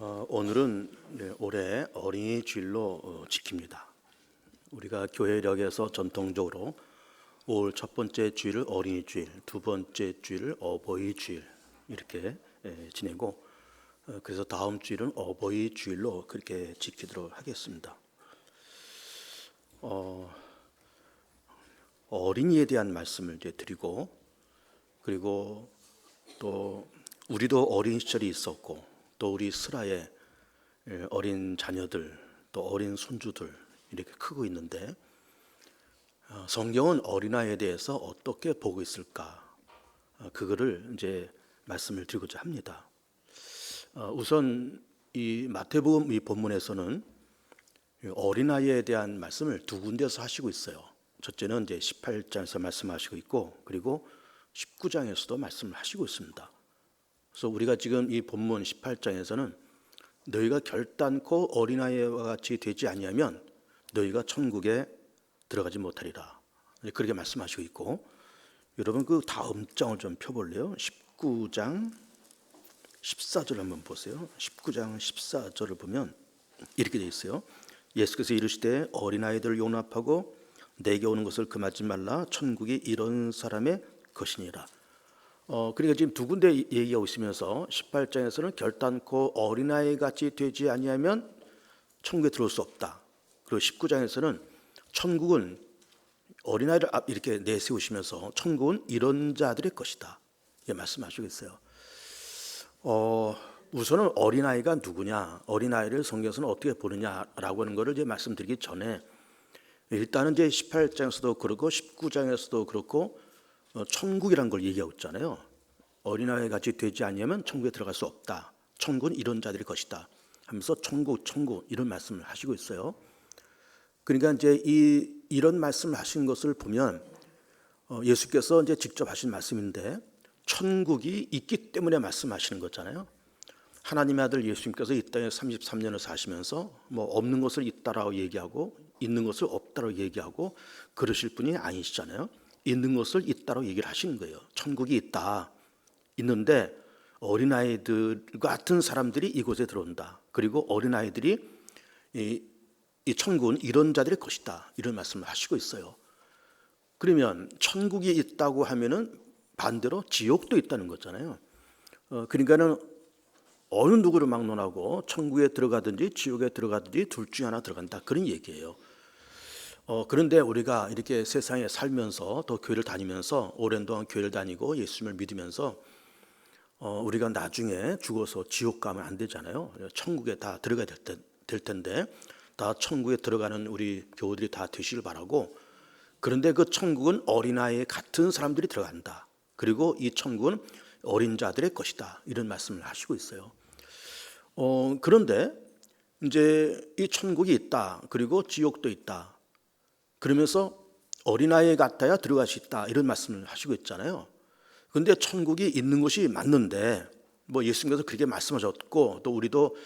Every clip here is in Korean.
오늘은 올해 어린이 주일로 지킵니다. 우리가 교회력에서 전통적으로 5월 첫 번째 주일을 어린이 주일, 두 번째 주일을 어버이 주일 이렇게 지내고, 그래서 다음 주일은 어버이 주일로 그렇게 지키도록 하겠습니다. 어린이에 대한 말씀을 이제 드리고, 그리고 또 우리도 어린 시절이 있었고, 또 우리 슬하에 어린 자녀들, 또 어린 손주들 이렇게 크고 있는데, 성경은 어린아이에 대해서 어떻게 보고 있을까? 그거를 이제 말씀을 드리고자 합니다. 우선 이 마태복음 이 본문에서는 어린아이에 대한 말씀을 두 군데서 하시고 있어요. 첫째는 이제 18장에서 말씀하시고 있고, 그리고 19장에서도 말씀을 하시고 있습니다. 그래서 우리가 지금 이 본문 18장에서는 너희가 결단코 어린아이와 같이 되지 아니하면 너희가 천국에 들어가지 못하리라, 그렇게 말씀하시고 있고, 여러분 그 다음 장을 좀 펴볼래요? 19장 14절 한번 보세요. 19장 14절을 보면 이렇게 되어 있어요. 예수께서 이르시되 어린아이들을 용납하고 내게 오는 것을 금하지 말라. 천국이 이런 사람의 것이니라. 그러니까 지금 두 군데 얘기하고 있으면서 18장에서는 결단코 어린아이 같이 되지 아니하면 천국에 들어올 수 없다. 그리고 19장에서는 천국은 어린아이를 이렇게 내세우시면서 천국은 이런 자들의 것이다, 이렇게 말씀하시고 있어요. 우선은 어린아이가 누구냐, 어린아이를 성경에서는 어떻게 보느냐라고 하는 것을 이제 말씀드리기 전에, 일단은 이제 18장에서도 그렇고 19장에서도 그렇고 천국이라는 걸 얘기하고 있잖아요. 어린아이 같이 되지 않으면 천국에 들어갈 수 없다. 천국은 이런 자들의 것이다 하면서 천국 이런 말씀을 하시고 있어요. 그러니까 이제 이런 말씀을 하신 것을 보면 예수께서 이제 직접 하신 말씀인데, 천국이 있기 때문에 말씀하시는 거잖아요. 하나님의 아들 예수님께서 이 땅에 33년을 사시면서 뭐 없는 것을 있다라고 얘기하고 있는 것을 없다라고 얘기하고 그러실 분이 아니시잖아요. 있는 것을 있다라고 얘기를 하시는 거예요. 천국이 있다, 있는데 어린아이들 같은 사람들이 이곳에 들어온다. 그리고 어린아이들이 이 천국은 이런 자들의 것이다, 이런 말씀을 하시고 있어요. 그러면 천국이 있다고 하면은 반대로 지옥도 있다는 거잖아요. 그러니까는 어느 누구를 막론하고 천국에 들어가든지 지옥에 들어가든지 둘 중에 하나 들어간다, 그런 얘기예요. 그런데 우리가 이렇게 세상에 살면서 또 교회를 다니면서 오랜 동안 교회를 다니고 예수님을 믿으면서 우리가 나중에 죽어서 지옥 가면 안 되잖아요. 천국에 다 들어가야 될 텐데, 다 천국에 들어가는 우리 교우들이 다 되시길 바라고, 그런데 그 천국은 어린아이 같은 사람들이 들어간다. 그리고 이 천국은 어린 자들의 것이다, 이런 말씀을 하시고 있어요. 그런데 이제 이 천국이 있다, 그리고 지옥도 있다, 그러면서 어린아이 같아야 들어갈 수 있다, 이런 말씀을 하시고 있잖아요. 그런데 천국이 있는 것이 맞는데, 뭐 예수님께서 그렇게 말씀하셨고 또 우리도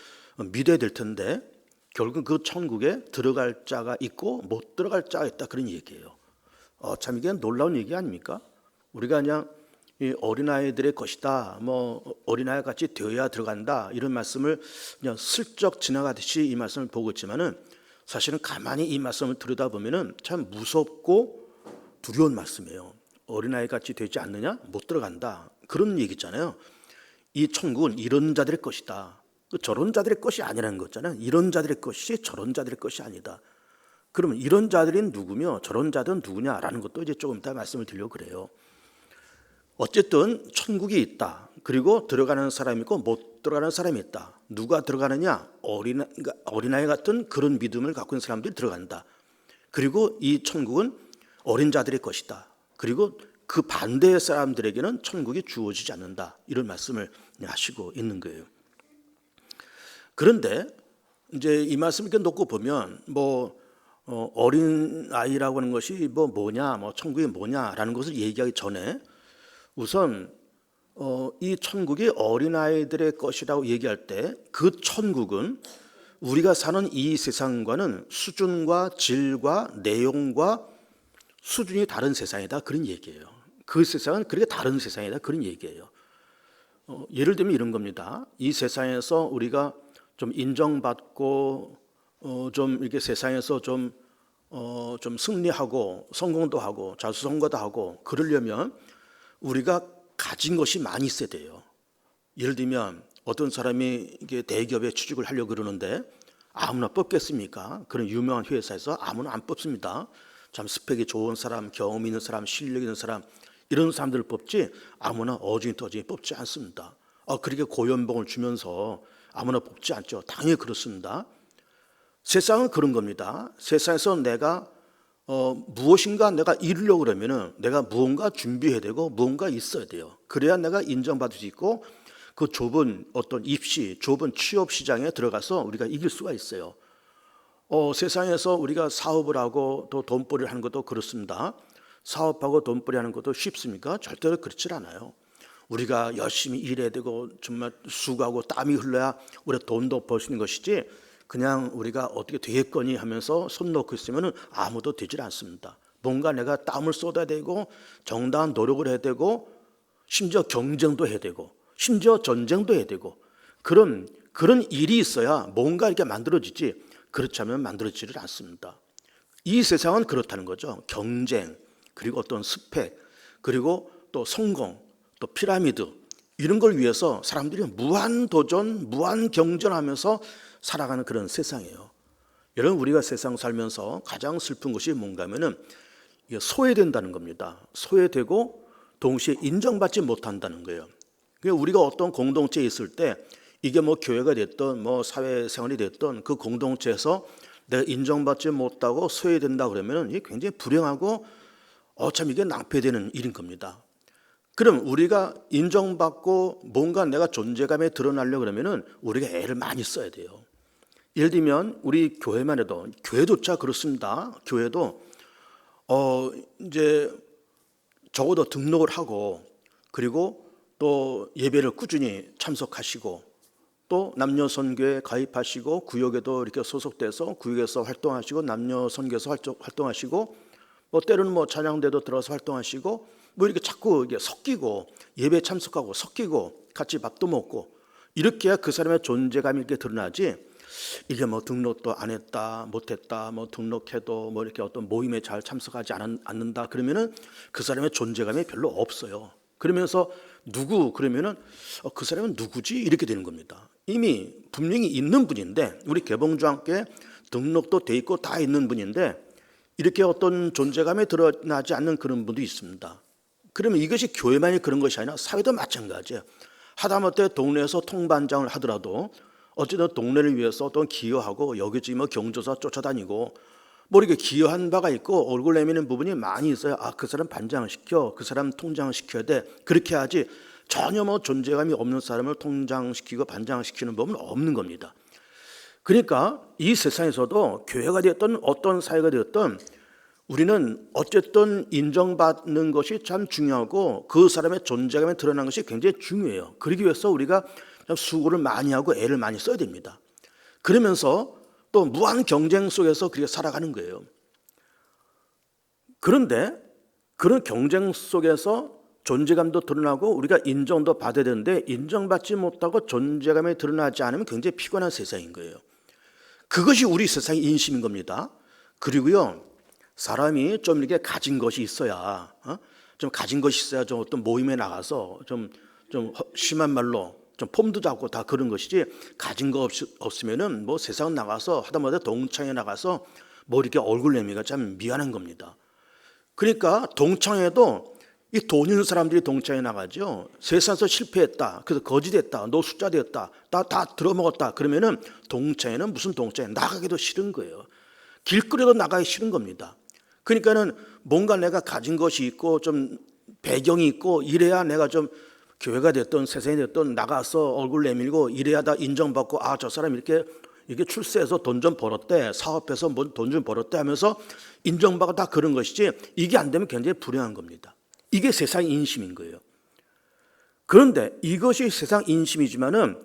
믿어야 될 텐데, 결국 그 천국에 들어갈 자가 있고 못 들어갈 자가 있다, 그런 얘기예요. 참 이게 놀라운 얘기 아닙니까? 우리가 그냥 이 어린아이들의 것이다, 뭐 어린아이 같이 되어야 들어간다, 이런 말씀을 그냥 슬쩍 지나가듯이 이 말씀을 보고 있지만은, 사실은 가만히 이 말씀을 들여다보면은 참 무섭고 두려운 말씀이에요. 어린아이 같이 되지 않느냐, 못 들어간다, 그런 얘기잖아요. 이 천국은 이런 자들의 것이다, 저런 자들의 것이 아니라는 거잖아요. 이런 자들의 것이 저런 자들의 것이 아니다. 그러면 이런 자들이 누구며 저런 자들은 누구냐라는 것도 이제 조금 이따 말씀을 드리려고 그래요. 어쨌든 천국이 있다, 그리고 들어가는 사람이 있고 못 들어가는 사람이 있다. 누가 들어가느냐? 어린아이 같은 그런 믿음을 갖고 있는 사람들이 들어간다. 그리고 이 천국은 어린 자들의 것이다. 그리고 그 반대의 사람들에게는 천국이 주어지지 않는다, 이런 말씀을 하시고 있는 거예요. 그런데 이제 이 말씀 이렇게 놓고 보면, 뭐 어린 아이라고 하는 것이 뭐냐, 뭐 천국이 뭐냐라는 것을 얘기하기 전에, 우선 이 천국이 어린아이들의 것이라고 얘기할 때 그 천국은 우리가 사는 이 세상과는 수준과 질과 내용과 수준이 다른 세상이다, 그런 얘기예요. 그 세상은 그렇게 다른 세상이다, 그런 얘기예요. 예를 들면 이런 겁니다. 이 세상에서 우리가 좀 인정받고 좀 이렇게 세상에서 좀 승리하고 성공도 하고 자수성가도 하고 그러려면 우리가 가진 것이 많이 있어야 돼요. 예를 들면 어떤 사람이 이게 대기업에 취직을 하려고 그러는데 아무나 뽑겠습니까? 그런 유명한 회사에서 아무나 안 뽑습니다. 참 스펙이 좋은 사람, 경험 있는 사람, 실력 있는 사람 이런 사람들을 뽑지 아무나 어지간히 뽑지 않습니다. 그렇게 고연봉을 주면서 아무나 뽑지 않죠. 당연히 그렇습니다. 세상은 그런 겁니다. 세상에서 내가 무엇인가 내가 이루려고 그러면은 내가 무언가 준비해야 되고 무언가 있어야 돼요. 그래야 내가 인정받을 수 있고 그 좁은 어떤 입시, 좁은 취업 시장에 들어가서 우리가 이길 수가 있어요. 세상에서 우리가 사업을 하고 또 돈벌이를 하는 것도 그렇습니다. 사업하고 돈벌이 하는 것도 쉽습니까? 절대로 그렇지 않아요. 우리가 열심히 일해야 되고 정말 수고하고 땀이 흘러야 우리가 돈도 벌 수 있는 것이지 그냥 우리가 어떻게 되겠거니 하면서 손 놓고 있으면 아무도 되질 않습니다. 뭔가 내가 땀을 쏟아야 되고 정당한 노력을 해야 되고 심지어 경쟁도 해야 되고 심지어 전쟁도 해야 되고 그런 일이 있어야 뭔가 이렇게 만들어지지 그렇지 않으면 만들어지질 않습니다. 이 세상은 그렇다는 거죠. 경쟁 그리고 어떤 스펙 그리고 또 성공 또 피라미드 이런 걸 위해서 사람들이 무한 도전 무한 경전하면서 살아가는 그런 세상이에요. 여러분 우리가 세상 살면서 가장 슬픈 것이 뭔가 하면은 소외된다는 겁니다. 소외되고 동시에 인정받지 못한다는 거예요. 우리가 어떤 공동체에 있을 때 이게 뭐 교회가 됐든 뭐 사회생활이 됐든 그 공동체에서 내가 인정받지 못하고 소외된다 그러면 이게 굉장히 불행하고 참 이게 낭패되는 일인 겁니다. 그럼 우리가 인정받고 뭔가 내가 존재감에 드러나려고 그러면은 우리가 애를 많이 써야 돼요. 예를 들면 우리 교회만 해도 교회조차 그렇습니다. 교회도 이제 적어도 등록을 하고 그리고 또 예배를 꾸준히 참석하시고 또 남녀 선교에 가입하시고 구역에도 이렇게 소속돼서 구역에서 활동하시고 남녀 선교에서 활동하시고 뭐 때로는 뭐 찬양대도 들어서 활동하시고 뭐 이렇게 자꾸 이게 섞이고 예배 참석하고 섞이고 같이 밥도 먹고 이렇게 해야 그 사람의 존재감이 이렇게 드러나지 이게 뭐 등록도 안 했다 못했다 뭐 등록해도 뭐 이렇게 어떤 모임에 잘 참석하지 않는다 그러면은 그 사람의 존재감이 별로 없어요. 그러면서 그러면은 그 사람은 누구지 이렇게 되는 겁니다. 이미 분명히 있는 분인데 우리 개봉주함께 등록도 돼 있고 다 있는 분인데 이렇게 어떤 존재감이 드러나지 않는 그런 분도 있습니다. 그러면 이것이 교회만이 그런 것이 아니라 사회도 마찬가지예요. 하다못해 동네에서 통반장을 하더라도 어쨌든 동네를 위해서 어떤 기여하고 여기저기 뭐 경조사 쫓아다니고 뭐 이렇게 기여한 바가 있고 얼굴 내미는 부분이 많이 있어야 그 사람 반장을 시켜 그 사람 통장을 시켜야 돼 그렇게 하지 전혀 뭐 존재감이 없는 사람을 통장시키고 반장을 시키는 법은 없는 겁니다. 그러니까 이 세상에서도 교회가 되었던 어떤 사회가 되었던 우리는 어쨌든 인정받는 것이 참 중요하고 그 사람의 존재감에 드러나는 것이 굉장히 중요해요. 그러기 위해서 우리가 수고를 많이 하고 애를 많이 써야 됩니다. 그러면서 또 무한 경쟁 속에서 그렇게 살아가는 거예요. 그런데 그런 경쟁 속에서 존재감도 드러나고 우리가 인정도 받아야 되는데 인정받지 못하고 존재감이 드러나지 않으면 굉장히 피곤한 세상인 거예요. 그것이 우리 세상의 인심인 겁니다. 그리고요 사람이 좀 이렇게 가진 것이 있어야 좀 가진 것이 있어야 좀 어떤 모임에 나가서 좀 심한 말로 좀 폼도 잡고 다 그런 것이지 가진 거 없으면은 뭐 세상 나가서 하다못해 동창회 나가서 뭐 이렇게 얼굴 내미가 참 미안한 겁니다. 그러니까 동창회도 이 돈 있는 사람들이 동창회 나가죠. 세상에서 실패했다. 그래서 거지됐다. 노숙자 되었다. 다 들어먹었다. 그러면은 동창회는 무슨 동창회 나가기도 싫은 거예요. 길거리도 나가기 싫은 겁니다. 그러니까는 뭔가 내가 가진 것이 있고 좀 배경이 있고 이래야 내가 좀 교회가 됐든 세상이 됐든 나가서 얼굴 내밀고 이래야 다 인정받고 저 사람 이렇게 출세해서 돈 좀 벌었대 사업해서 뭐 돈 좀 벌었대 하면서 인정받고 다 그런 것이지 이게 안 되면 굉장히 불행한 겁니다. 이게 세상 인심인 거예요. 그런데 이것이 세상 인심이지만은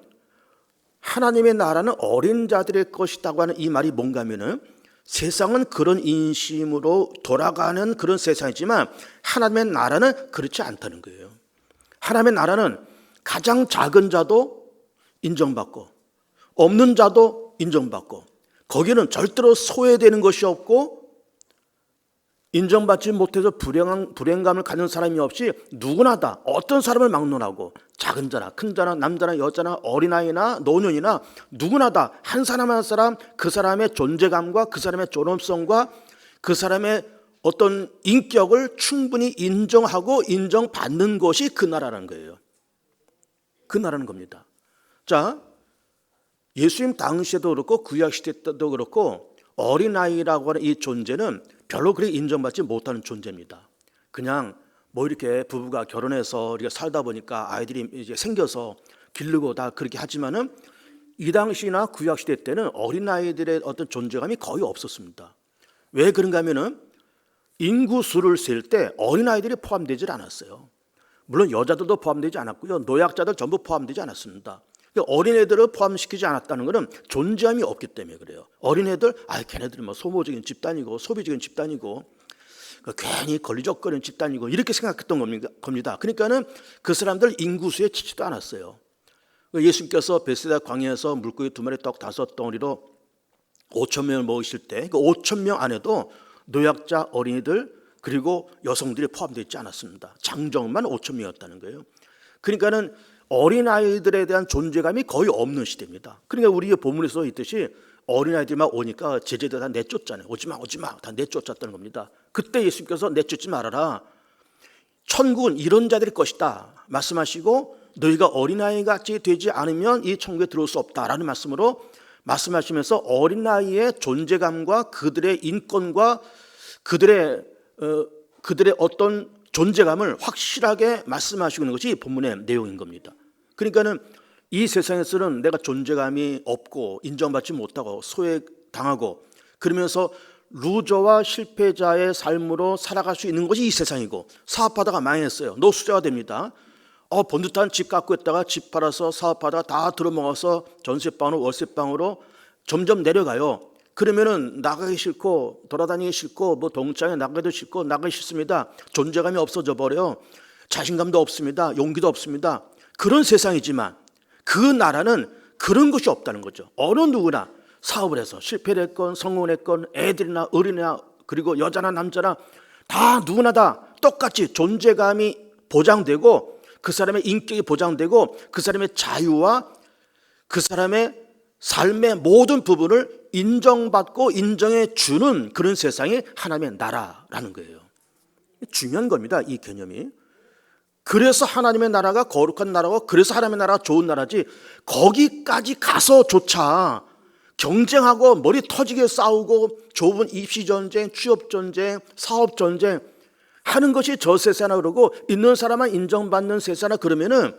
하나님의 나라는 어린 자들의 것이라고 하는 이 말이 뭔가 하면은 세상은 그런 인심으로 돌아가는 그런 세상이지만 하나님의 나라는 그렇지 않다는 거예요. 하나님의 나라는 가장 작은 자도 인정받고 없는 자도 인정받고, 거기는 절대로 소외되는 것이 없고 인정받지 못해서 불행감을 갖는 사람이 없이 누구나 다 어떤 사람을 막론하고 작은 자나 큰 자나 남자나 여자나 어린아이나 노년이나 누구나 다 한 사람 한 사람 그 사람의 존재감과 그 사람의 존엄성과 그 사람의 어떤 인격을 충분히 인정하고 인정받는 것이 그 나라라는 거예요. 그 나라는 겁니다. 자, 예수님 당시에도 그렇고 구약시대 때도 그렇고 어린아이라고 하는 이 존재는 별로 그렇게 인정받지 못하는 존재입니다. 그냥 뭐 이렇게 부부가 결혼해서 우리가 살다 보니까 아이들이 이제 생겨서 기르고 다 그렇게 하지만은 이 당시나 구약시대 때는 어린아이들의 어떤 존재감이 거의 없었습니다. 왜 그런가 하면은 인구수를 셀 때 어린아이들이 포함되질 않았어요. 물론 여자들도 포함되지 않았고요. 노약자들 전부 포함되지 않았습니다. 어린애들을 포함시키지 않았다는 것은 존재감이 없기 때문에 그래요. 어린애들, 걔네들은 뭐 소모적인 집단이고 소비적인 집단이고 괜히 걸리적거리는 집단이고 이렇게 생각했던 겁니다. 그러니까는 그 사람들 인구수에 치지도 않았어요. 예수님께서 베세다 광야에서 물고기 2마리 떡 5덩어리로 5천 명을 먹이실 때 그 5천 명 안에도 노약자, 어린이들 그리고 여성들이 포함되어 있지 않았습니다. 장정만 5천 명이었다는 거예요. 그러니까는 어린아이들에 대한 존재감이 거의 없는 시대입니다. 그러니까 우리 본문에서 있듯이 어린아이들만 오니까 제자들 다 내쫓잖아요. 오지마 다 내쫓았다는 겁니다. 그때 예수님께서 내쫓지 말아라. 천국은 이런 자들의 것이다 말씀하시고 너희가 어린아이같이 되지 않으면 이 천국에 들어올 수 없다라는 말씀으로 말씀하시면서 어린아이의 존재감과 그들의 인권과 그들의 어떤 존재감을 확실하게 말씀하시고 있는 것이 본문의 내용인 겁니다. 그러니까는 이 세상에서는 내가 존재감이 없고 인정받지 못하고 소외당하고 그러면서 루저와 실패자의 삶으로 살아갈 수 있는 것이 이 세상이고 사업하다가 망했어요. 노숙자가 됩니다. 번듯한 집 갖고 있다가 집 팔아서 사업하다가 다 들어먹어서 전세방으로 월세방으로 점점 내려가요. 그러면은 나가기 싫고 돌아다니기 싫고 뭐 동창회 나가기도 싫고 나가기 싫습니다. 존재감이 없어져 버려요. 자신감도 없습니다. 용기도 없습니다. 그런 세상이지만 그 나라는 그런 것이 없다는 거죠. 어느 누구나 사업을 해서 실패를 했건 성공을 했건 애들이나 어린이나 그리고 여자나 남자나 다 누구나 다 똑같이 존재감이 보장되고 그 사람의 인격이 보장되고 그 사람의 자유와 그 사람의 삶의 모든 부분을 인정받고 인정해 주는 그런 세상이 하나님의 나라라는 거예요. 중요한 겁니다, 이 개념이. 그래서 하나님의 나라가 거룩한 나라고 그래서 하나님의 나라가 좋은 나라지 거기까지 가서조차 경쟁하고 머리 터지게 싸우고 좁은 입시전쟁, 취업전쟁, 사업전쟁 하는 것이 저 세상이라 그러고 있는 사람만 인정받는 세상이라 그러면은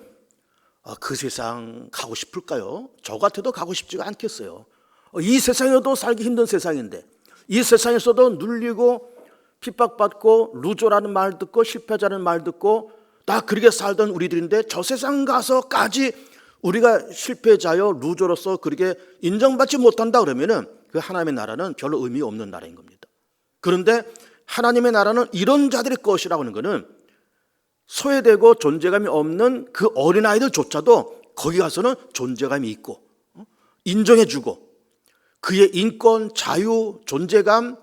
그 세상 가고 싶을까요? 저 같아도 가고 싶지가 않겠어요. 이 세상에도 살기 힘든 세상인데 이 세상에서도 눌리고 핍박받고 루저라는 말 듣고 실패자라는 말 듣고 다 그렇게 살던 우리들인데 저 세상 가서까지 우리가 실패자요 루저로서 그렇게 인정받지 못한다 그러면은 그 하나님의 나라는 별로 의미 없는 나라인 겁니다. 그런데 하나님의 나라는 이런 자들의 것이라고 하는 것은 소외되고 존재감이 없는 그 어린아이들조차도 거기 가서는 존재감이 있고 인정해주고 그의 인권, 자유, 존재감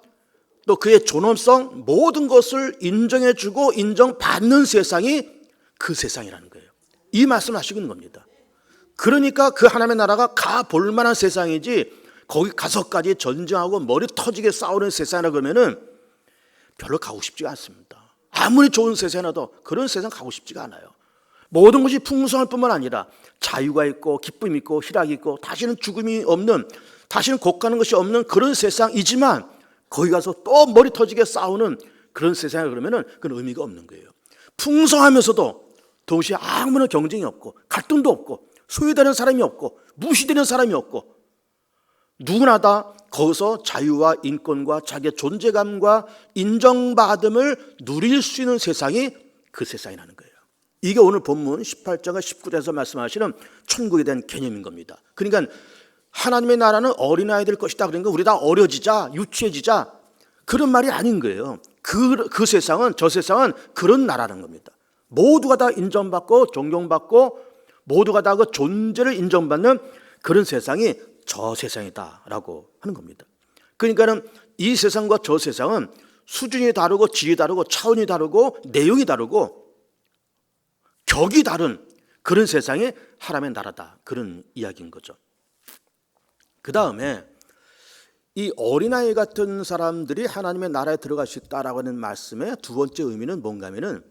또 그의 존엄성 모든 것을 인정해주고 인정받는 세상이 그 세상이라는 거예요. 이 말씀을 하시고 있는 겁니다. 그러니까 그 하나님의 나라가 가볼 만한 세상이지 거기 가서까지 전쟁하고 머리 터지게 싸우는 세상이라 그러면은 별로 가고 싶지가 않습니다. 아무리 좋은 세상이라도 그런 세상 가고 싶지가 않아요. 모든 것이 풍성할 뿐만 아니라 자유가 있고 기쁨이 있고 희락이 있고 다시는 죽음이 없는 다시는 곡하는 것이 없는 그런 세상이지만 거기 가서 또 머리 터지게 싸우는 그런 세상이라 그러면은 그건 의미가 없는 거예요. 풍성하면서도 동시에 아무런 경쟁이 없고 갈등도 없고 소외되는 사람이 없고 무시되는 사람이 없고 누구나 다 거기서 자유와 인권과 자기의 존재감과 인정받음을 누릴 수 있는 세상이 그 세상이라는 거예요. 이게 오늘 본문 18절과 19절에서 말씀하시는 천국에 대한 개념인 겁니다. 그러니까 하나님의 나라는 어린아이들 것이다 그러니까 우리 다 어려지자 유치해지자 그런 말이 아닌 거예요. 그 세상은 저 세상은 그런 나라는 겁니다. 모두가 다 인정받고 존경받고 모두가 다 그 존재를 인정받는 그런 세상이 저 세상이다라고 하는 겁니다. 그러니까는 이 세상과 저 세상은 수준이 다르고 질이 다르고 차원이 다르고 내용이 다르고 격이 다른 그런 세상이 하나님의 나라다, 그런 이야기인 거죠. 그 다음에 이 어린아이 같은 사람들이 하나님의 나라에 들어갈 수 있다라고 하는 말씀의 두 번째 의미는 뭔가 하면은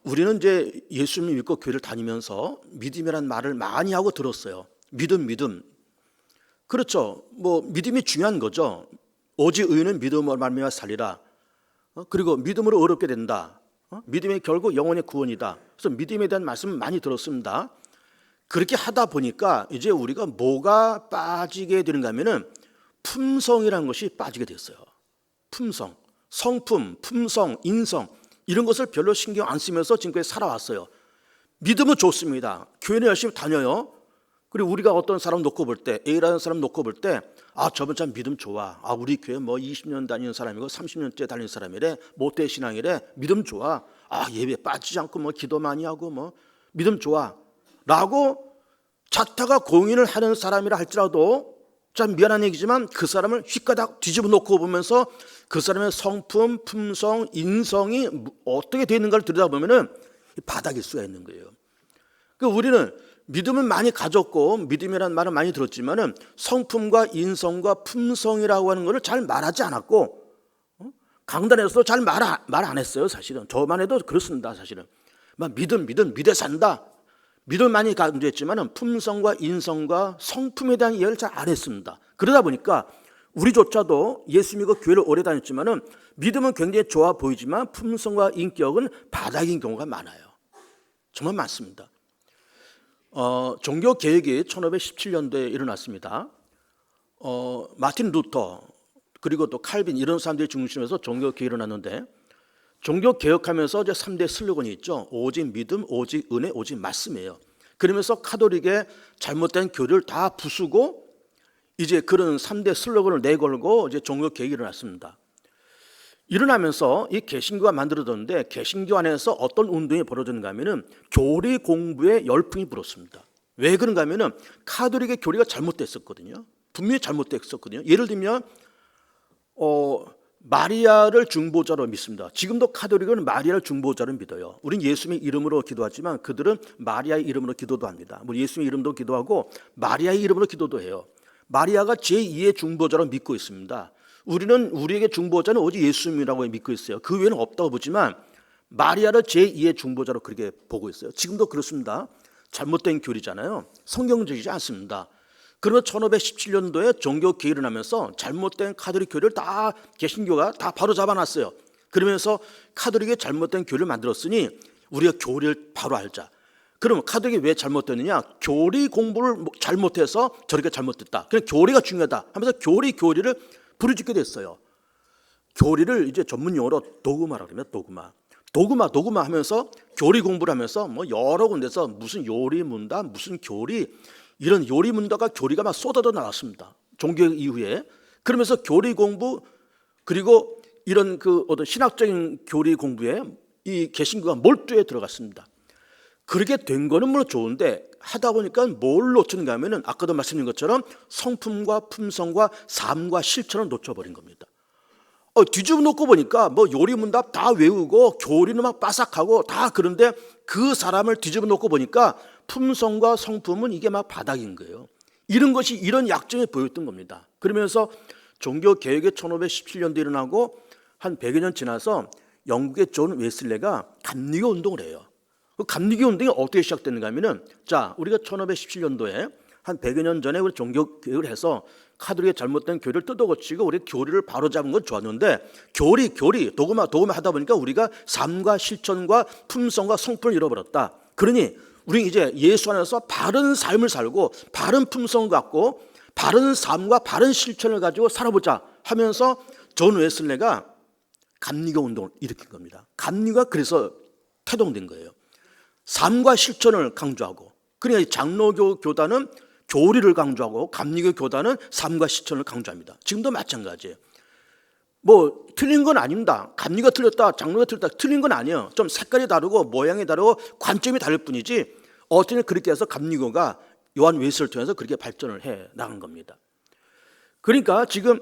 우리는 이제 예수님 믿고 교회를 다니면서 믿음이라는 말을 많이 하고 들었어요. 믿음. 그렇죠. 뭐 믿음이 중요한 거죠. 오직 의인은 믿음으로 말미암아 살리라. 그리고 믿음으로 어렵게 된다. 믿음이 결국 영혼의 구원이다. 그래서 믿음에 대한 말씀 많이 들었습니다. 그렇게 하다 보니까 이제 우리가 뭐가 빠지게 되는가 하면은 품성이라는 것이 빠지게 됐어요. 품성, 성품, 품성, 인성 이런 것을 별로 신경 안 쓰면서 지금까지 살아왔어요. 믿음은 좋습니다. 교회는 열심히 다녀요. 그리고 우리가 어떤 사람 놓고 볼 때, A라는 사람 놓고 볼 때, 저분 참 믿음 좋아. 우리 교회 뭐 20년 다니는 사람이고 30년째 다니는 사람이래. 모태 신앙이래. 믿음 좋아. 예배 빠지지 않고 뭐 기도 많이 하고 뭐 믿음 좋아. 라고 자타가 공인을 하는 사람이라 할지라도 참 미안한 얘기지만 그 사람을 휘가닥 뒤집어 놓고 보면서 그 사람의 성품, 품성, 인성이 어떻게 되어 있는가를 들여다보면 바닥일 수가 있는 거예요. 그러니까 우리는 믿음을 많이 가졌고 믿음이라는 말을 많이 들었지만 성품과 인성과 품성이라고 하는 것을 잘 말하지 않았고 강단에서도 잘 말 안 했어요. 사실은 저만 해도 그렇습니다. 사실은 믿어 산다. 믿음을 많이 강조했지만 품성과 인성과 성품에 대한 이해를 잘 안 했습니다. 그러다 보니까 우리조차도 예수 믿고 교회를 오래 다녔지만 믿음은 굉장히 좋아 보이지만 품성과 인격은 바닥인 경우가 많아요. 정말 많습니다. 종교개혁이 1517년도에 일어났습니다. 마틴 루터 그리고 또 칼빈 이런 사람들이 중심에서 종교개혁이 일어났는데 종교개혁하면서 이제 3대 슬로건이 있죠. 오직 믿음, 오직 은혜, 오직 말씀이에요. 그러면서 카톨릭의 잘못된 교리를 다 부수고 이제 그런 3대 슬로건을 내걸고 이제 종교개혁이 일어났습니다. 일어나면서 이 개신교가 만들어졌는데 개신교 안에서 어떤 운동이 벌어졌는가 하면은 교리 공부에 열풍이 불었습니다. 왜 그런가 하면은 카톨릭의 교리가 잘못됐었거든요. 분명히 잘못됐었거든요. 예를 들면 마리아를 중보자로 믿습니다. 지금도 카톨릭은 마리아를 중보자로 믿어요. 우린 예수님의 이름으로 기도하지만 그들은 마리아의 이름으로 기도도 합니다. 예수님의 이름도 기도하고 마리아의 이름으로 기도도 해요. 마리아가 제2의 중보자로 믿고 있습니다. 우리는 우리에게 중보자는 오직 예수님이라고 믿고 있어요. 그 외에는 없다고 보지만 마리아를 제2의 중보자로 그렇게 보고 있어요. 지금도 그렇습니다. 잘못된 교리잖아요. 성경적이지 않습니다. 그러면 1517년도에 종교개혁이 일어나면서 잘못된 카톨릭 교리를 다 개신교가 다 바로 잡아놨어요. 그러면서 카톨릭의 잘못된 교리를 만들었으니 우리가 교리를 바로 알자. 그럼 카톨릭이 왜 잘못됐느냐? 교리 공부를 잘못해서 저렇게 잘못됐다. 그냥 교리가 중요하다 하면서 교리를 부르짖게 됐어요. 교리를 이제 전문 용어로 도그마라고 합니다. 도그마 하면서 교리 공부를 하면서 뭐 여러 군데서 무슨 요리문다, 무슨 교리 이런 요리문다가 교리가 막 쏟아져 나왔습니다. 종교개혁 이후에. 그러면서 교리 공부 그리고 이런 그 어떤 신학적인 교리 공부에 이 개신교가 몰두해 들어갔습니다. 그렇게 된 거는 물론 좋은데 하다 보니까 뭘 놓치는가 하면은 아까도 말씀드린 것처럼 성품과 품성과 삶과 실천을 놓쳐버린 겁니다. 뒤집어 놓고 보니까 뭐 요리문답 다 외우고 교리는 막 빠삭하고 다 그런데 그 사람을 뒤집어 놓고 보니까 품성과 성품은 이게 막 바닥인 거예요. 이런 약점이 보였던 겁니다. 그러면서 종교개혁이 1517년도에 일어나고 한 100여 년 지나서 영국의 존 웨슬레가 감리교 운동을 해요. 그 감리교 운동이 어떻게 시작됐는가 하면은 우리가 1517년도에 한 100여 년 전에 우리 종교개혁을 해서 카톨릭의 잘못된 교리를 뜯어고치고 우리 교리를 바로잡은 건 좋았는데 교리 도그마 하다 보니까 우리가 삶과 실천과 품성과 성품을 잃어버렸다. 그러니 우리 이제 예수 안에서 바른 삶을 살고 바른 품성을 갖고 바른 삶과 바른 실천을 가지고 살아보자 하면서 존 웨슬레가 감리교 운동을 일으킨 겁니다. 감리교가 그래서 태동된 거예요. 삶과 실천을 강조하고, 그러니까 장로교 교단은 교리를 강조하고 감리교 교단은 삶과 실천을 강조합니다. 지금도 마찬가지예요. 뭐 틀린 건 아닙니다. 감리가 틀렸다, 장로가 틀렸다, 틀린 건 아니에요. 좀 색깔이 다르고 모양이 다르고 관점이 다를 뿐이지 어쨌든 그렇게 해서 감리교가 요한 웨슬리를 통해서 그렇게 발전을 해 나간 겁니다. 그러니까 지금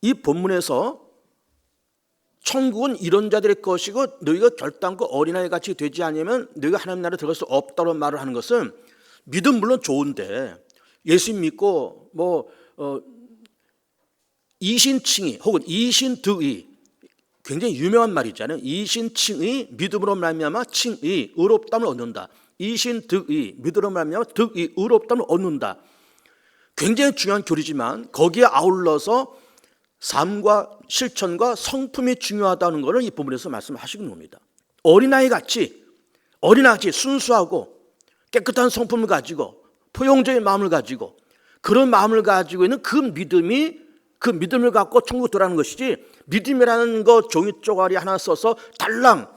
이 본문에서 천국은 이런 자들의 것이고 너희가 결단코 어린아이 같이 되지 않으면 너희가 하나님 나라에 들어갈 수 없다고 말을 하는 것은 믿음 물론 좋은데 예수 믿고 이신칭의 혹은 이신득의 굉장히 유명한 말이잖아요. 이신칭의 믿음으로 말미암아 칭의 의롭다함을 얻는다. 이신득의 믿음으로 말미암아 득의 의롭다함을 얻는다. 굉장히 중요한 교리지만 거기에 아울러서 삶과 실천과 성품이 중요하다는 것을 이 부분에서 말씀하시는 겁니다. 어린아이같이 순수하고 깨끗한 성품을 가지고 포용적인 마음을 가지고 그런 마음을 가지고 있는 그 믿음을 갖고 천국 들어가는 것이지 믿음이라는 거 종이 쪼가리 하나 써서 달랑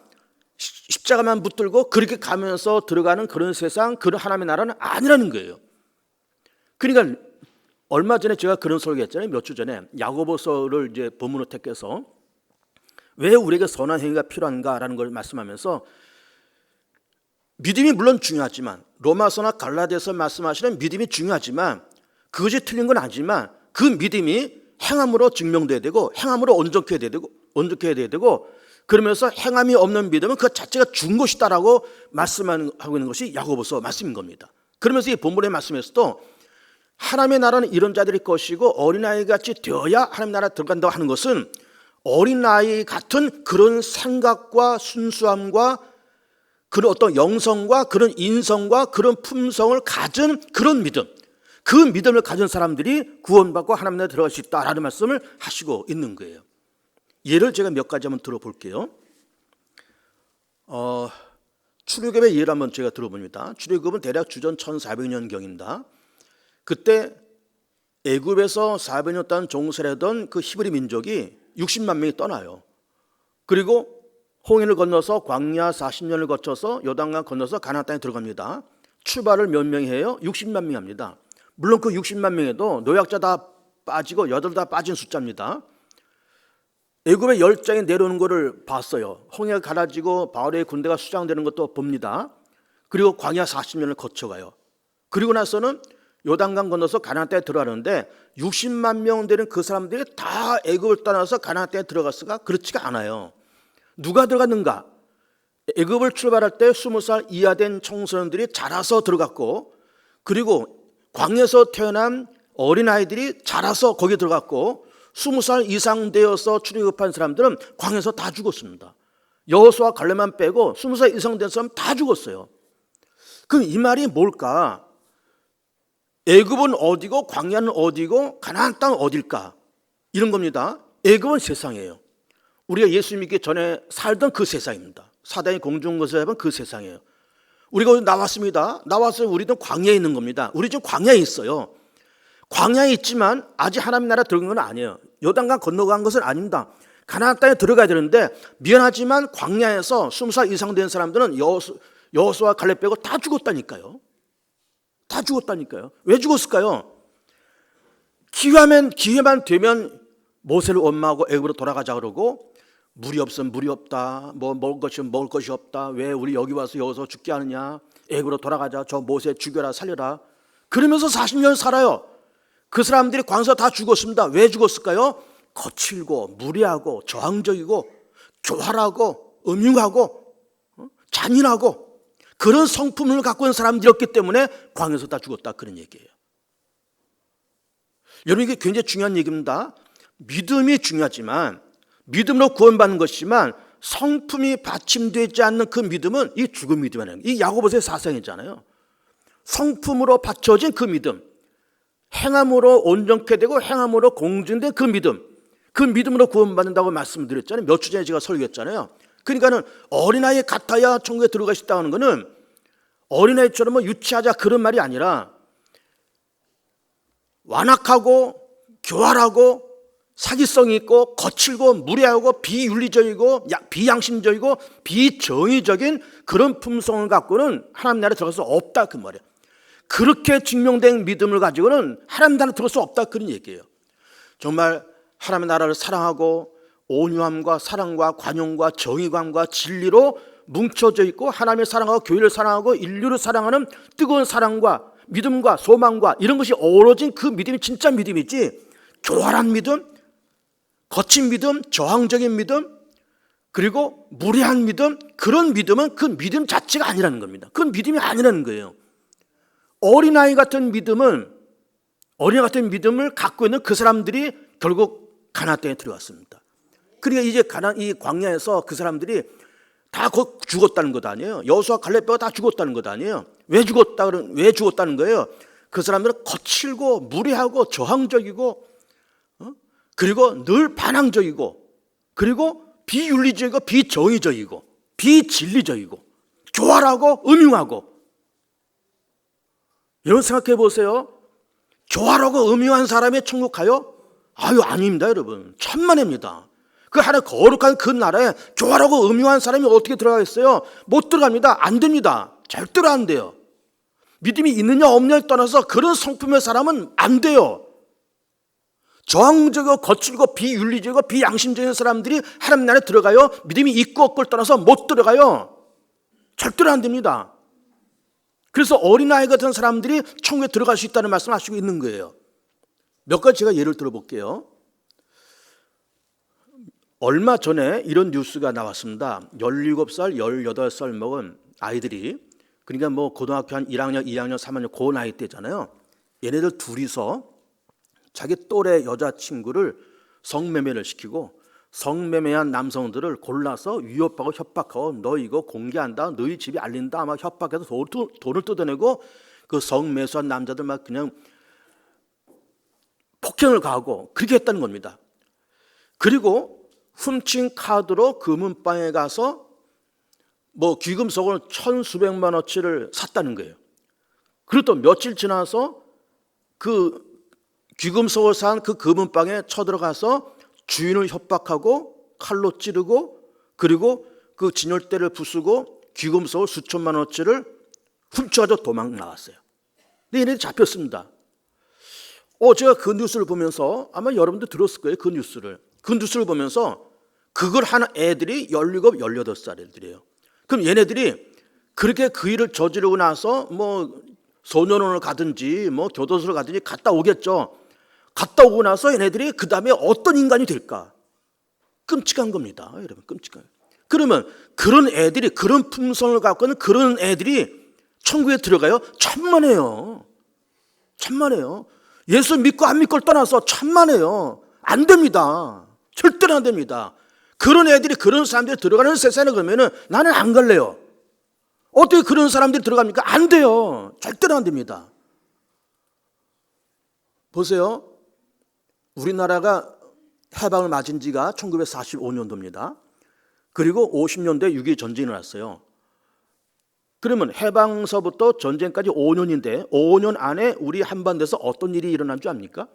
십자가만 붙들고 그렇게 가면서 들어가는 그런 세상, 그런 하나님의 나라는 아니라는 거예요. 그러니까 얼마 전에 제가 그런 설교했잖아요. 몇 주 전에 야고보서를 이제 본문으로 택해서 왜 우리에게 선한 행위가 필요한가라는 걸 말씀하면서 믿음이 물론 중요하지만 로마서나 갈라디아서 말씀하시는 믿음이 중요하지만 그것이 틀린 건 아니지만 그 믿음이 행함으로 증명돼야 되고 행함으로 온전해야 되고 그러면서 행함이 없는 믿음은 그 자체가 죽은 것이다라고 말씀하고 있는 것이 야고보서 말씀인 겁니다. 그러면서 이 본문의 말씀에서도 하나님의 나라는 이런 자들의 것이고 어린아이같이 되어야 하나님의 나라에 들어간다고 하는 것은 어린아이 같은 그런 생각과 순수함과 그런 어떤 영성과 그런 인성과 그런 품성을 가진 그런 믿음, 그 믿음을 가진 사람들이 구원받고 하나님 나라에 들어갈 수 있다라는 말씀을 하시고 있는 거예요. 예를 제가 몇 가지 한번 들어볼게요. 출애굽의 예를 한번 제가 들어봅니다. 출애굽은 대략 주전 1400년경입니다. 그때 애굽에서 400년 동안 종살이하던 그 히브리 민족이 60만 명이 떠나요. 그리고 홍해를 건너서 광야 40년을 거쳐서 요단강 건너서 가나안 땅에 들어갑니다. 출발을 몇 명이 해요? 60만 명이 합니다. 물론 그 60만 명에도 노약자 다 빠지고 여덟 다 빠진 숫자입니다. 애굽의 열장이 내려오는 것을 봤어요. 홍해가 갈라지고 바울의 군대가 수장되는 것도 봅니다. 그리고 광야 40년을 거쳐가요. 그리고 나서는 요단강 건너서 가나안 땅에 들어가는데 60만 명 되는 그 사람들이 다 애굽을 떠나서 가나안 땅에 들어갔을까? 그렇지가 않아요. 누가 들어갔는가? 애굽을 출발할 때 20살 이하 된 청소년들이 자라서 들어갔고 그리고 광야에서 태어난 어린아이들이 자라서 거기에 들어갔고 20살 이상 되어서 출애굽한 사람들은 광야에서 다 죽었습니다. 여호수아 갈렙만 빼고 20살 이상 된 사람 다 죽었어요. 그럼 이 말이 뭘까? 애굽은 어디고 광야는 어디고 가나안 땅은 어딜까? 이런 겁니다. 애굽은 세상이에요. 우리가 예수 믿기 전에 살던 그 세상입니다. 사단이 공중거세를 해본 그 세상이에요. 우리가 어디 나왔습니다. 나와서 우리도 광야에 있는 겁니다. 우리 지금 광야에 있어요. 광야에 있지만 아직 하나님 나라 들어간 건 아니에요. 요단강 건너간 것은 아닙니다. 가나안 땅에 들어가야 되는데 미안하지만 광야에서 20살 이상 된 사람들은 여호수아 갈렙 빼고 다 죽었다니까요. 다 죽었다니까요. 왜 죽었을까요? 기회만 되면 모세를 원망하고 애굽으로 돌아가자 그러고 물이 없으면 물이 없다. 뭐 먹을 것이면 먹을 것이 없다. 왜 우리 여기 와서 여기서 죽게 하느냐. 애굽으로 돌아가자. 저 모세 죽여라 살려라. 그러면서 40년 살아요. 그 사람들이 광야에서 다 죽었습니다. 왜 죽었을까요? 거칠고 무례하고 저항적이고 교활하고 음흉하고 잔인하고 그런 성품을 갖고 있는 사람들이었기 때문에 광야에서 다 죽었다 그런 얘기예요. 여러분 이게 굉장히 중요한 얘기입니다. 믿음이 중요하지만 믿음으로 구원받는 것이지만 성품이 받침되지 않는 그 믿음은 이 죽은 믿음이라는 이 야고보서의 사상이잖아요. 성품으로 받쳐진 그 믿음, 행함으로 온전케 되고 행함으로 공증된 그 믿음, 그 믿음으로 구원받는다고 말씀드렸잖아요. 몇 주 전에 제가 설교했잖아요. 그러니까는 어린아이 같아야 천국에 들어갈 수 있다는 것은 어린아이처럼 뭐 유치하자 그런 말이 아니라 완악하고 교활하고 사기성이 있고 거칠고 무례하고 비윤리적이고 비양심적이고 비정의적인 그런 품성을 갖고는 하나님 나라에 들어갈 수 없다 그 말이에요. 그렇게 증명된 믿음을 가지고는 하나님 나라에 들어갈 수 없다 그런 얘기예요. 정말 하나님의 나라를 사랑하고 온유함과 사랑과 관용과 정의감과 진리로 뭉쳐져 있고 하나님을 사랑하고 교회를 사랑하고 인류를 사랑하는 뜨거운 사랑과 믿음과 소망과 이런 것이 어우러진 그 믿음이 진짜 믿음이지, 교활한 믿음, 거친 믿음, 저항적인 믿음, 그리고 무례한 믿음, 그런 믿음은 그 믿음 자체가 아니라는 겁니다. 그건 믿음이 아니라는 거예요. 어린아이 같은 믿음을 갖고 있는 그 사람들이 결국 가나안 땅에 들어왔습니다. 그러니까 이제 이 광야에서 그 사람들이 다 죽었다는 것 아니에요. 여호수아 갈렙뼈가 다 죽었다는 것 아니에요. 왜 죽었다는 거예요? 그 사람들은 거칠고 무례하고 저항적이고, 그리고 늘 반항적이고, 그리고 비윤리적이고 비정의적이고 비진리적이고 교활하고 음흉하고. 여러분 생각해 보세요. 교활하고 음흉한 사람이 천국 가요? 아닙니다, 여러분. 천만에입니다. 그 하나 거룩한 그 나라에 교활하고 음흉한 사람이 어떻게 들어가겠어요? 못 들어갑니다. 안 됩니다. 절대로 안 돼요. 믿음이 있느냐 없느냐에 떠나서 그런 성품의 사람은 안 돼요. 저항적이고 거칠고 비윤리적이고 비양심적인 사람들이 하나님 나라에 들어가요? 믿음이 있고 없고를 떠나서 못 들어가요. 절대로 안 됩니다. 그래서 어린아이 같은 사람들이 천국에 들어갈 수 있다는 말씀을 하시고 있는 거예요. 몇 가지 제가 예를 들어볼게요. 얼마 전에 이런 뉴스가 나왔습니다. 17살, 18살 먹은 아이들이, 그러니까 뭐 고등학교 한 1학년, 2학년, 3학년 그 나이 때잖아요. 얘네들 둘이서 자기 또래 여자친구를 성매매를 시키고, 성매매한 남성들을 골라서 위협하고 협박하고, 너 이거 공개한다, 너희 집이 알린다, 막 협박해서 돈을 뜯어내고, 그 성매수한 남자들 막 그냥 폭행을 가하고 그렇게 했다는 겁니다. 그리고 훔친 카드로 금은방에 가서 뭐 귀금속을 1,000수백만 원어치를 샀다는 거예요. 그리고 또 며칠 지나서 그 귀금속을 산 그 금은방에 쳐들어가서 주인을 협박하고 칼로 찌르고, 그리고 그 진열대를 부수고 귀금속을 수천만 원어치를 훔쳐가지고 도망 나왔어요. 근데 얘네들이 잡혔습니다. 제가 그 뉴스를 보면서, 아마 여러분도 들었을 거예요. 그 뉴스를 보면서 그걸 하는 애들이 17, 18살 애들이에요. 그럼 얘네들이 그렇게 그 일을 저지르고 나서 뭐 소년원을 가든지 뭐 교도소를 가든지 갔다 오겠죠. 갔다 오고 나서 얘네들이 그 다음에 어떤 인간이 될까? 끔찍한 겁니다, 여러분. 끔찍해요. 그러면 그런 애들이, 그런 품성을 갖고 있는 그런 애들이 천국에 들어가요? 천만에요. 천만에요. 예수 믿고 안 믿고를 떠나서 천만에요. 안 됩니다. 절대로 안 됩니다. 그런 애들이, 그런 사람들이 들어가는 세상에 그러면은 나는 안 갈래요. 어떻게 그런 사람들이 들어갑니까? 안 돼요. 절대로 안 됩니다. 보세요. 우리나라가 해방을 맞은 지가 1945년도입니다. 그리고 50년대 6.25 전쟁이 일어났어요. 그러면 해방서부터 전쟁까지 5년인데 5년 안에 우리 한반도에서 어떤 일이 일어난 줄 압니까?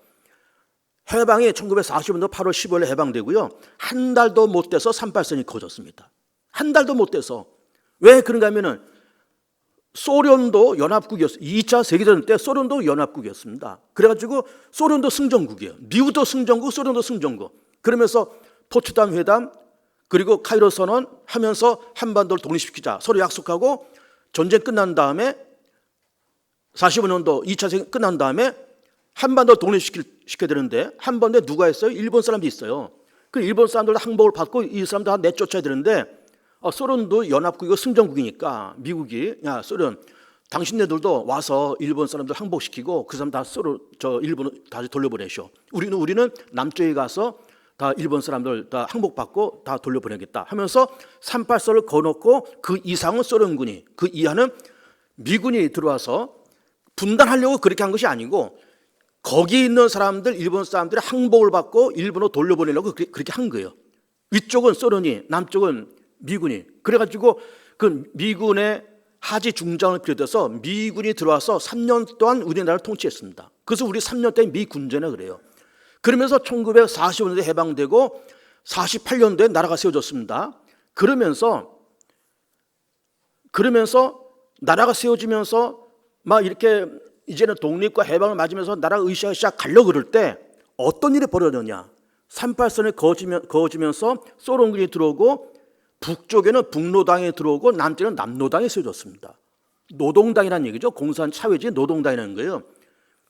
해방이 1945년도 8월 15일에 해방되고요. 한 달도 못 돼서 38선이 꺼졌습니다. 한 달도 못 돼서. 왜 그런가 하면은 소련도 연합국이었어요. 2차 세계대전 때 소련도 연합국이었습니다. 그래가지고 소련도 승전국이에요. 미국도 승전국, 소련도 승전국. 그러면서 포츠담 회담, 그리고 카이로 선언 하면서 한반도를 독립시키자 서로 약속하고, 전쟁 끝난 다음에 45년도 2차 세계 끝난 다음에 한반도를 독립시켜야 되는데, 한반도에 누가 있어요? 일본 사람들이 있어요. 그 일본 사람들도 항복을 받고 이 사람들 다 내쫓아야 되는데, 소련도 연합국이고 승전국이니까 미국이, 야 소련, 당신네들도 와서 일본 사람들 항복시키고 그 사람 다 일본 다시 돌려보내셔. 우리는 남쪽에 가서 다 일본 사람들 다 항복받고 다 돌려보내겠다 하면서 38선을 거놓고, 그 이상은 소련군이, 그 이하는 미군이 들어와서 분단하려고 그렇게 한 것이 아니고, 거기 있는 사람들, 일본 사람들이 항복을 받고 일본으로 돌려보내려고 그렇게 한 거예요. 위쪽은 소련이, 남쪽은 미군이. 그래가지고 그 미군의 하지 중장을 비롯해서 미군이 들어와서 3년 동안 우리나라를 통치했습니다. 그래서 우리 3년 동안 미군제나 그래요. 그러면서 1945년도에 해방되고 48년도에 나라가 세워졌습니다. 그러면서 나라가 세워지면서 막 이렇게 이제는 독립과 해방을 맞으면서 나라가 으쌰으쌰 가려고 그럴 때 어떤 일이 벌어졌냐? 38선이 그어지면서 소련군이 들어오고, 북쪽에는 북로당이 들어오고 남쪽에는 남로당이 세워졌습니다. 노동당이라는 얘기죠. 공산 사회주의 노동당이라는 거예요.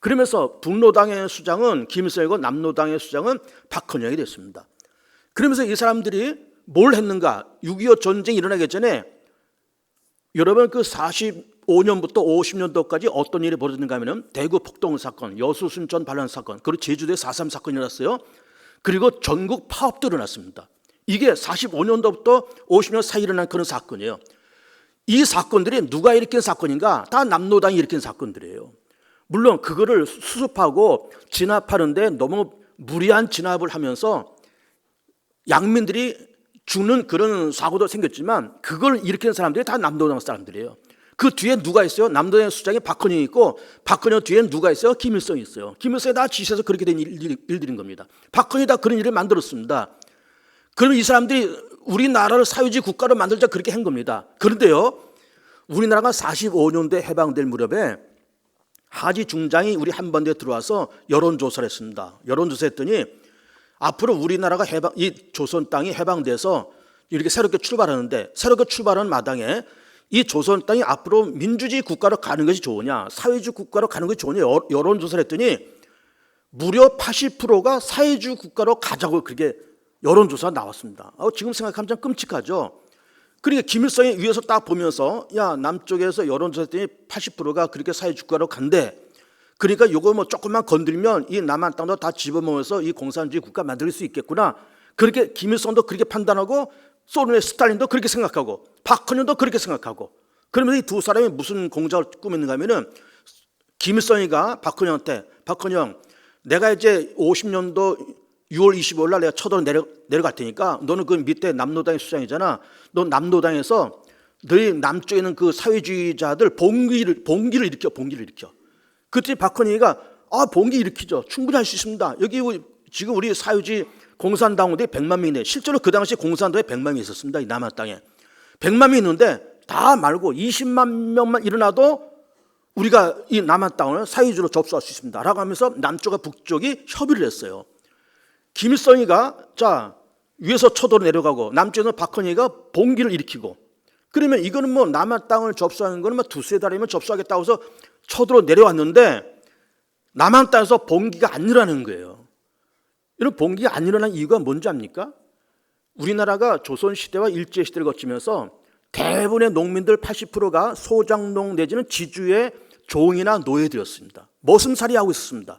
그러면서 북노당의 수장은 김일성이고 남노당의 수장은 박헌영이 됐습니다. 그러면서 이 사람들이 뭘 했는가? 6.25 전쟁이 일어나기 전에 여러분 그 45년부터 50년도까지 어떤 일이 벌어졌는가 하면 대구 폭동 사건, 여수 순천 반란 사건, 그리고 제주도에 4.3 사건이 일어났어요. 그리고 전국 파업도 일어났습니다. 이게 45년도부터 50년 사이 일어난 그런 사건이에요. 이 사건들이 누가 일으킨 사건인가? 다 남노당이 일으킨 사건들이에요. 물론 그거를 수습하고 진압하는데 너무 무리한 진압을 하면서 양민들이 죽는 그런 사고도 생겼지만 그걸 일으킨 사람들이 다 남노당 사람들이에요. 그 뒤에 누가 있어요? 남노당 수장이 박헌영이 있고 박헌영 뒤에 누가 있어요? 김일성이 있어요. 김일성이 다 지시해서 그렇게 된 일들인 겁니다. 박헌영이 다 그런 일을 만들었습니다. 그럼 이 사람들이 우리나라를 사회주의 국가로 만들자 그렇게 한 겁니다. 그런데요, 우리나라가 45년대 해방될 무렵에 하지 중장이 우리 한반도에 들어와서 여론조사를 했습니다. 여론조사했더니 앞으로 우리나라가 이 조선 땅이 해방돼서 이렇게 새롭게 출발하는데 새롭게 출발하는 마당에 이 조선 땅이 앞으로 민주주의 국가로 가는 것이 좋으냐, 사회주의 국가로 가는 것이 좋으냐 여론조사를 했더니 무려 80%가 사회주의 국가로 가자고 그렇게 여론조사가 나왔습니다. 지금 생각하면 참 끔찍하죠. 그러니까 김일성이 위에서 딱 보면서 야, 남쪽에서 여론조사했더니 80%가 그렇게 사회주의 국가로 간대. 그러니까 이거 뭐 조금만 건드리면 이 남한 땅도 다 집어먹어서 이 공산주의 국가 만들 수 있겠구나. 그렇게 김일성도 그렇게 판단하고 소련의 스탈린도 그렇게 생각하고 박헌영도 그렇게 생각하고 그러면 이 두 사람이 무슨 공작을 꾸몄는가 하면은 김일성이가 박헌영한테 박헌영 내가 이제 50년도 6월 25일 날 내가 쳐도로 내려갈 테니까 너는 그 밑에 남노당의 수장이잖아. 너 남노당에서 너희 남쪽에 있는 그 사회주의자들 봉기를 일으켜. 그때 박헌영이가 봉기 일으키죠. 충분히 할 수 있습니다. 여기 지금 우리 사회주의 공산당원들이 100만 명인데 실제로 그 당시 공산당에 100만 명이 있었습니다. 이 남한 땅에 100만 명이 있는데 다 말고 20만 명만 일어나도 우리가 이 남한 땅을 사회주의로 접수할 수 있습니다. 라고 하면서 남쪽과 북쪽이 협의를 했어요. 김일성이가 자 위에서 쳐도로 내려가고 남쪽에서 박헌영이가 봉기를 일으키고 그러면 이거는 뭐 남한 땅을 접수하는 거는 뭐 두세 달이면 접수하겠다고 해서 쳐도로 내려왔는데 남한 땅에서 봉기가 안 일어나는 거예요. 이런 봉기가 안 일어난 이유가 뭔지 압니까? 우리나라가 조선시대와 일제시대를 거치면서 대부분의 농민들 80%가 소장농 내지는 지주의 종이나 노예들이었습니다. 머슴살이 하고 있었습니다.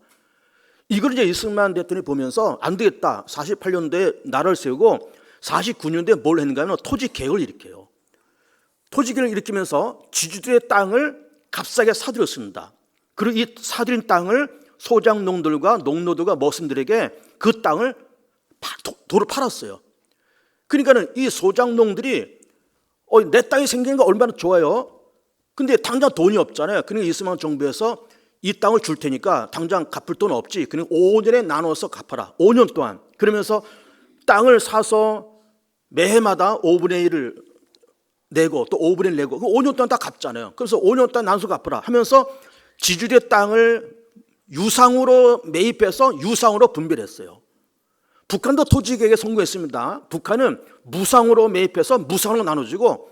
이걸 이제 이승만 대통령이 보면서 안 되겠다. 48년도에 나라를 세우고 49년도에 뭘 했는가 하면 토지개혁을 일으켜요. 토지개혁을 일으키면서 지주들의 땅을 값싸게 사들였습니다. 그리고 이 사들인 땅을 소장농들과 농노들과 머슴들에게 그 땅을 도로 팔았어요. 그러니까는 이 소장농들이 내 땅이 생기는 거 얼마나 좋아요. 근데 당장 돈이 없잖아요. 그러니까 이승만 정부에서 이 땅을 줄 테니까 당장 갚을 돈 없지. 그러니까 5년에 나눠서 갚아라. 5년 동안. 그러면서 땅을 사서 매해마다 5분의 1을 내고 또 5분의 1 내고 5년 동안 다 갚잖아요. 그래서 5년 동안 나눠서 갚아라 하면서 지주의 땅을 유상으로 매입해서 유상으로 분별했어요. 북한도 토지개혁에 성공했습니다. 북한은 무상으로 매입해서 무상으로 나눠주고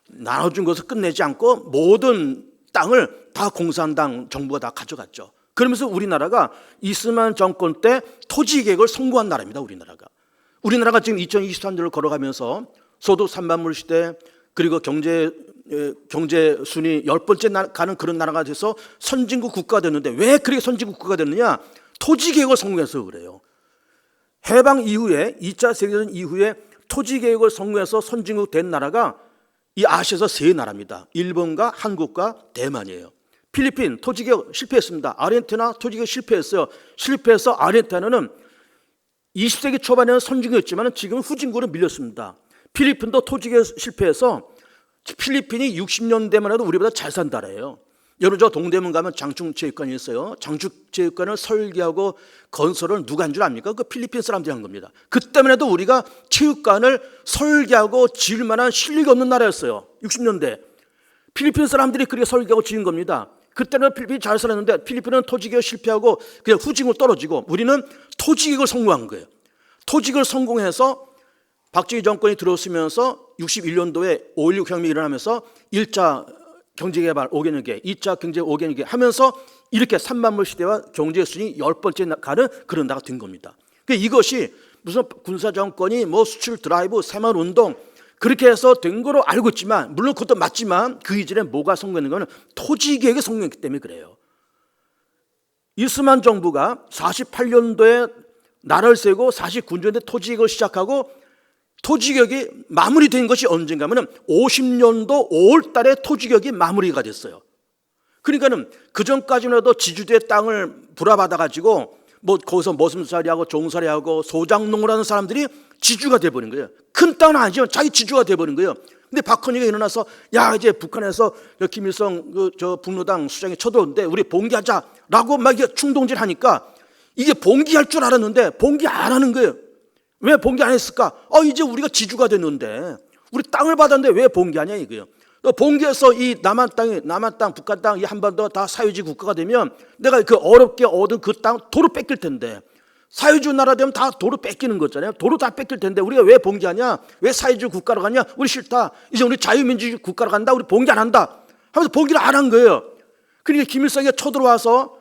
나눠준 것을 끝내지 않고 모든 땅을 다 공산당 정부가 다 가져갔죠. 그러면서 우리나라가 이승만 정권 때 토지개혁을 성공한 나라입니다. 우리나라가 지금 2023년을 걸어가면서 소득 3만불 시대 그리고 경제 순위 10번째 가는 그런 나라가 돼서 선진국 국가가 됐는데 왜 그렇게 선진국 국가가 됐느냐? 토지개혁을 성공해서 그래요. 해방 이후에 2차 세계대전 이후에 토지개혁을 성공해서 선진국 된 나라가 이 아시아에서 세 나라입니다. 일본과 한국과 대만이에요. 필리핀 토지개혁 실패했습니다. 아르헨티나 토지개혁 실패했어요. 실패해서 아르헨티나는 20세기 초반에는 선진국이었지만 지금은 후진국으로 밀렸습니다. 필리핀도 토지개혁 실패해서 필리핀이 60년대만 해도 우리보다 잘 산 나라예요. 여러분 저 동대문 가면 장충체육관이 있어요. 장충체육관을 설계하고 건설을 누가 한 줄 압니까? 그 필리핀 사람들이 한 겁니다. 그때만 해도 우리가 체육관을 설계하고 지을 만한 실력이 없는 나라였어요. 60년대. 필리핀 사람들이 그렇게 설계하고 지은 겁니다. 그때는 필리핀이 잘 살았는데 필리핀은 토지개혁 실패하고 그냥 후진국으로 떨어지고 우리는 토지개혁을 성공한 거예요. 토지개혁을 성공해서 박정희 정권이 들어서면서 61년도에 5.16 혁명이 일어나면서 1차 경제개발 5개년계, 2차 경제 5개년계 하면서 이렇게 3만불 시대와 경제 순위 10번째 가는 그런 나라가 된 겁니다. 그러니까 이것이 무슨 군사정권이 뭐 수출 드라이브, 새마을운동 그렇게 해서 된 거로 알고 있지만, 물론 그것도 맞지만 그 이전에 뭐가 성공했는 거는 토지개혁이 성공했기 때문에 그래요. 이스만 정부가 48년도에 나라를 세우고 49년도에 토지개혁을 시작하고 토지개혁이 마무리된 것이 언젠가 하면 50년도 5월 달에 토지개혁이 마무리가 됐어요. 그러니까는 그 전까지만 해도 지주대의 땅을 불화받아가지고 뭐 거기서 머슴살이하고 종살이하고 소장농을 하는 사람들이 지주가 돼버린 거예요. 큰 땅은 아니지만 자기 지주가 돼버린 거예요. 근데 박헌희가 일어나서 야 이제 북한에서 김일성 저 북로당 수장이 쳐들어오는데 우리 봉기하자라고 막 이게 충동질하니까 이게 봉기할 줄 알았는데 봉기 안 하는 거예요. 왜 봉기 안 했을까? 이제 우리가 지주가 됐는데 우리 땅을 받았는데 왜 봉기하냐 이거예요. 봉기해서 이 남한 땅, 북한 땅, 이 한반도가 다 사회주의 국가가 되면 내가 그 어렵게 얻은 그 땅 도로 뺏길 텐데, 사회주의 나라 되면 다 도로 뺏기는 거잖아요. 도로 다 뺏길 텐데 우리가 왜 봉기하냐? 왜 사회주의 국가로 가냐? 우리 싫다. 이제 우리 자유민주주의 국가로 간다. 우리 봉기 안 한다. 하면서 봉기를 안 한 거예요. 그러니까 김일성이 쳐들어와서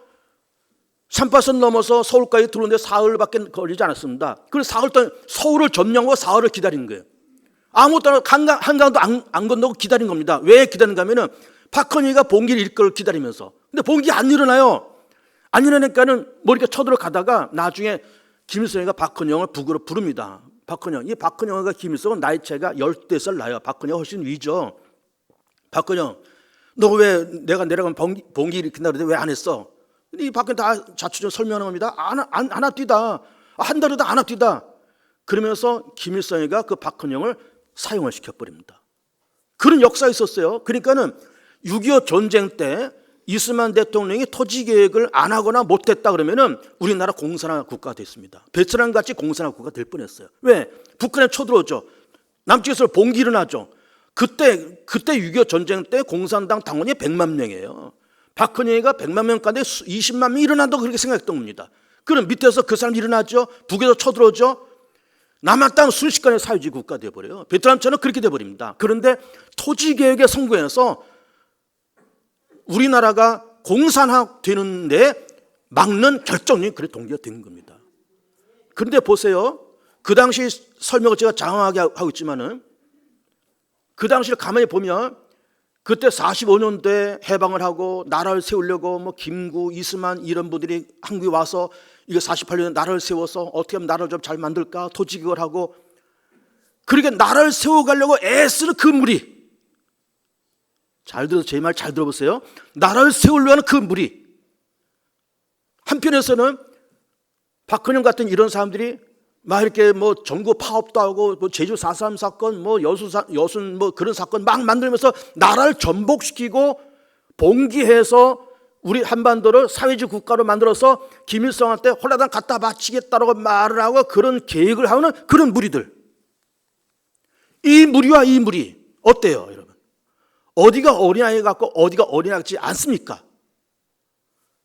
38선 넘어서 서울까지 들어오는데 사흘밖에 걸리지 않았습니다. 그래서 사흘 동안 서울을 점령하고 사흘을 기다린 거예요. 아무것도 한강도 안 건너고 기다린 겁니다. 왜 기다린가 하면은 박헌희가 봉기를 일으킬 걸 기다리면서. 근데 봉기 안 일어나요. 안 일어나니까는 뭐 이렇게 쳐들어가다가 나중에 김일성이가 박헌영을 북으로 부릅니다. 박헌영. 이 박헌영과 김일성은 나이 차이가 10대살 나요. 박헌영이 훨씬 위죠. 박헌영, 너 왜 내가 내려가면 봉기 일으킨다 그러는데 왜 안 했어? 근데 이 박헌영 다 자초지종 설명하는 겁니다. 안 앞뒤다. 한 달이다 안 앞뒤다. 그러면서 김일성이가 그 박헌영을 사용을 시켜버립니다. 그런 역사가 있었어요. 그러니까는 6.25 전쟁 때 이스만 대통령이 토지개혁을 안 하거나 못했다 그러면은 우리나라 공산화 국가가 됐습니다. 베트남 같이 공산화 국가가 될 뻔했어요. 왜? 북한에 쳐들어오죠. 남쪽에서 봉기 일어나죠. 그때 6.25 전쟁 때 공산당 당원이 100만 명이에요. 박헌영이가 100만 명 가운데 20만 명이 일어난다고 그렇게 생각했던 겁니다. 그럼 밑에서 그 사람 일어나죠. 북에서 쳐들어오죠. 남한 땅 순식간에 사회주의 국가가 되어버려요. 베트남처럼 그렇게 되어버립니다. 그런데 토지개혁에 성공해서 우리나라가 공산화 되는데 막는 결정력이 그래 동기가 된 겁니다. 그런데 보세요. 그 당시 설명을 제가 장황하게 하고 있지만은 그 당시를 가만히 보면 그때 45년도에 해방을 하고 나라를 세우려고 뭐 김구, 이스만 이런 분들이 한국에 와서 이거 48년에 나라를 세워서 어떻게 하면 나라를 좀 잘 만들까 토지개혁을 하고 그렇게 나라를 세워가려고 애쓰는 그 무리, 잘 들어서 제 말 잘 들어보세요. 나라를 세우려고 하는 그 무리, 한편에서는 박헌영 같은 이런 사람들이 막 이렇게 뭐 전국 파업도 하고 뭐 제주 4.3 사건 뭐 여순 뭐 그런 사건 막 만들면서 나라를 전복시키고 봉기해서 우리 한반도를 사회주의 국가로 만들어서 김일성한테 홀라당 갖다 바치겠다라고 말을 하고 그런 계획을 하는 그런 무리들, 이 무리와 이 무리 어때요 여러분? 어디가 어린아이 같고 어디가 어린아이 같지 않습니까?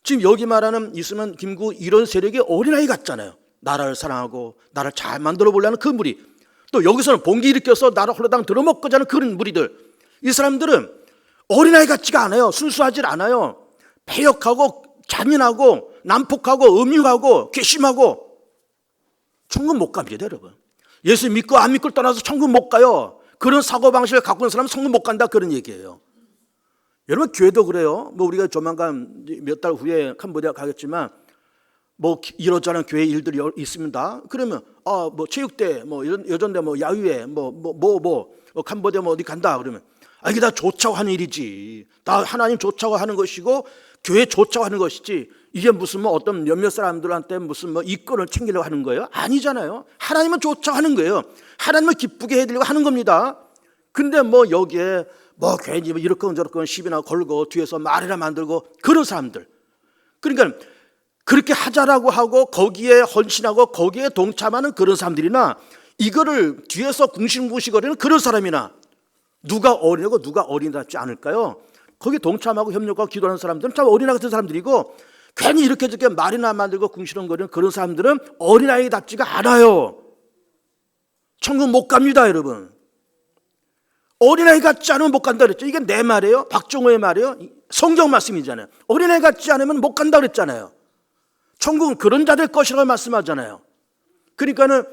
지금 여기 말하는 이스만, 김구 이런 세력이 어린아이 같잖아요. 나라를 사랑하고 나라를 잘 만들어 보려는 그 무리, 또 여기서는 봉기 일으켜서 나라 홀라당 들어먹고자 하는 그런 무리들, 이 사람들은 어린아이 같지가 않아요. 순수하지 않아요. 패역하고 잔인하고 난폭하고 음흉하고 괘씸하고 천국 못 갑니다 여러분. 예수 믿고 안 믿고 떠나서 천국 못 가요. 그런 사고방식을 갖고 있는 사람은 천국 못 간다 그런 얘기예요. 여러분 교회도 그래요. 뭐 우리가 조만간 몇 달 후에 캄보디아 가겠지만 뭐 이러저러한 교회 일들이 있습니다. 그러면 뭐 체육대 뭐 여전대 뭐 야유회 뭐 캄보디아 뭐 어디 간다 그러면 이게 다 좋자고 하는 일이지. 다 하나님 좋자고 하는 것이고 교회 좋자고 하는 것이지. 이게 무슨 뭐 어떤 몇몇 사람들한테 무슨 뭐 이권을 챙기려고 하는 거예요? 아니잖아요. 하나님은 좋자고 하는 거예요. 하나님을 기쁘게 해드리려고 하는 겁니다. 근데 뭐 여기에 뭐 괜히 뭐 이렇건 저렇건 시비나 걸고 뒤에서 말이나 만들고 그런 사람들. 그러니까 그렇게 하자라고 하고 거기에 헌신하고 거기에 동참하는 그런 사람들이나 이거를 뒤에서 궁시렁궁시거리는 그런 사람이나 누가 어린애고 누가 어린애답지 않을까요? 거기에 동참하고 협력하고 기도하는 사람들은 참 어린애 같은 사람들이고 괜히 이렇게 저렇게 말이나 만들고 궁시렁거리는 그런 사람들은 어린아이답지가 않아요. 천국 못 갑니다 여러분. 어린아이 같지 않으면 못 간다 그랬죠. 이게 내 말이에요? 박종호의 말이에요? 성경 말씀이잖아요. 어린아이 같지 않으면 못 간다 그랬잖아요. 천국은 그런 자들 것이라고 말씀하잖아요. 그러니까는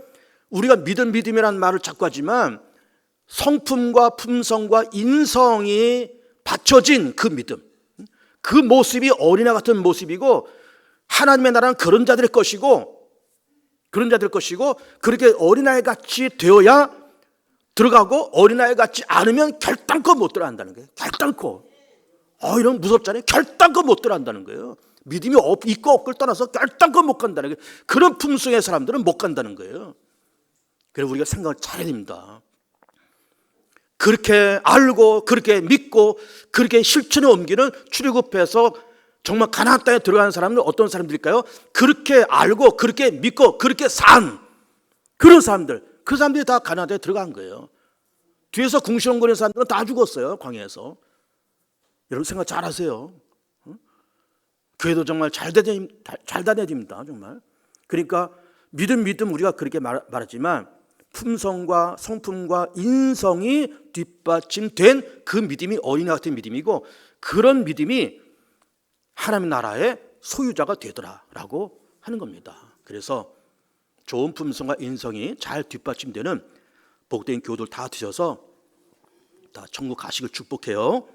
우리가 믿음이란 말을 자꾸 하지만 성품과 품성과 인성이 받쳐진 그 믿음, 그 모습이 어린아이 같은 모습이고 하나님의 나라는 그런 자들의 것이고 그렇게 어린아이 같이 되어야 들어가고 어린아이 같지 않으면 결단코 못 들어간다는 거예요. 결단코. 이런 무섭잖아요. 결단코 못 들어간다는 거예요. 믿음이 있고 없고를 떠나서 결단코 못 간다는 거예요. 그런 품성의 사람들은 못 간다는 거예요. 그래서 우리가 생각을 잘해야 됩니다. 그렇게 알고 그렇게 믿고 그렇게 실천에 옮기는 출애굽해서 정말 가나안 땅에 들어가는 사람은 어떤 사람들일까요? 그렇게 알고 그렇게 믿고 그렇게 산 그런 사람들, 그 사람들이 다 가나안 땅에 들어간 거예요. 뒤에서 궁시렁거리는 사람들은 다 죽었어요, 광야에서. 여러분 생각 잘하세요. 교회도 정말 잘 다녀야 됩니다, 정말. 그러니까 믿음 우리가 그렇게 말하지만 품성과 성품과 인성이 뒷받침된 그 믿음이 어린아이 같은 믿음이고 그런 믿음이 하나님 나라의 소유자가 되더라라고 하는 겁니다. 그래서 좋은 품성과 인성이 잘 뒷받침되는 복된 교들 다 드셔서 다 천국 가시길 축복해요.